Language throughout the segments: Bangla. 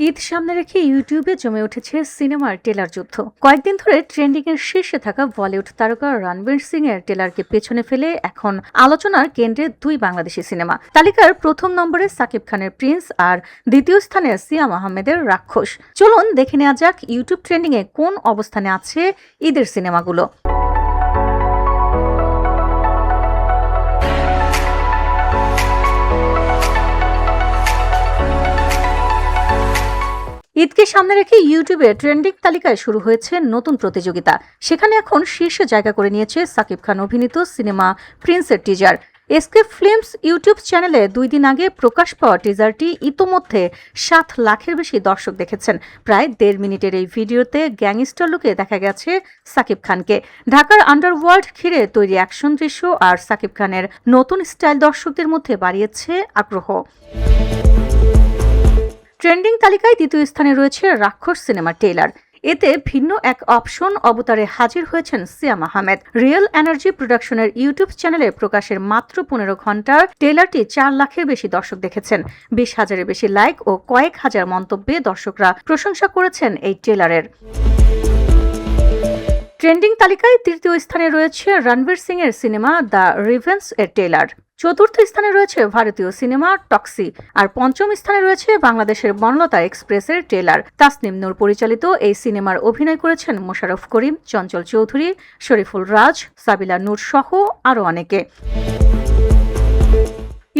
ঈদ সামনে রেখে ইউটিউবে জমে উঠেছে সিনেমার টেলার যুদ্ধ। কয়েকদিন ধরে ট্রেন্ডিং এর শীর্ষে থাকা বলিউড তারকা রণবীর সিং এর টেলারকে পেছনে ফেলে এখন আলোচনার কেন্দ্রে দুই বাংলাদেশি সিনেমা। তালিকার প্রথম নম্বরে সাকিব খানের প্রিন্স আর দ্বিতীয় স্থানে সিয়াম আহমেদের রাক্ষস। চলুন দেখে নেওয়া যাক ইউটিউব ট্রেন্ডিং এ কোন অবস্থানে আছে ঈদের সিনেমাগুলো। ঈদকে সামনে রেখে ইউটিউবে ট্রেন্ডিং তালিকায় শুরু হয়েছে নতুন প্রতিযোগিতা। সেখানে এখন শীর্ষে জায়গা করে নিয়েছে সাকিব খান অভিনীত সিনেমা প্রিন্সের টিজার। এসকে ফিল্মস ইউটিউব চ্যানেলে 2 দিন আগে প্রকাশ পাওয়া টিজারটি ইতোমধ্যে 7 লাখের বেশি দর্শক দেখেছেন। প্রায় 1.5 মিনিটের এই ভিডিওতে গ্যাংস্টার লুকে দেখা গেছে সাকিব খানকে। ঢাকার আন্ডারওয়ার্ল্ড ঘিরে তৈরি অ্যাকশন দৃশ্য আর সাকিব খানের নতুন স্টাইল দর্শকদের মধ্যে বাড়িয়েছে আগ্রহ। ট্রেন্ডিং তালিকায় দ্বিতীয় স্থানে রয়েছে রাক্ষস সিনেমার ট্রেলার। এতে ভিন্ন এক অপশন অবতারে হাজির হয়েছেন সিয়াম আহমেদ। রিয়েল এনার্জি প্রোডাকশনের ইউটিউব চ্যানেলে প্রকাশের মাত্র 15 ঘন্টার ট্রেলারটি 4 লাখের বেশি দর্শক দেখেছেন। 20,000-এর বেশি লাইক ও কয়েক হাজার মন্তব্যে দর্শকরা প্রশংসা করেছেন এই ট্রেলারের। ট্রেন্ডিং তালিকায় তৃতীয় স্থানে রয়েছে রণবীর সিং এর সিনেমা দ্য রিভেঞ্জ এর ট্রেলার। চতুর্থ স্থানে রয়েছে ভারতীয় সিনেমা টক্সি। আর পঞ্চম স্থানে রয়েছে বাংলাদেশের বনলতা এক্সপ্রেসের ট্রেলার। তাসনিম নূর পরিচালিত এই সিনেমার অভিনয় করেছেন মোশাররফ করিম, চঞ্চল চৌধুরী, শরীফুল রাজ, সাবিলা নূর সহ আরও অনেকে।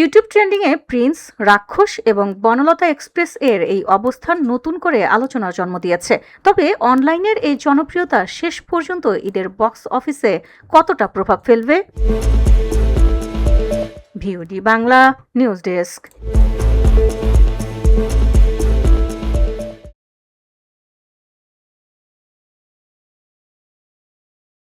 ইউটিউব ট্রেন্ডিং এ প্রিন্স, রাক্ষস এবং বনলতা এক্সপ্রেস এর এই অবস্থান নতুন করে আলোচনার জন্ম দিয়েছে। তবে অনলাইনের এই জনপ্রিয়তা শেষ পর্যন্ত ঈদের বক্স অফিসে কতটা প্রভাব ফেলবে? VOD Bangla news desk.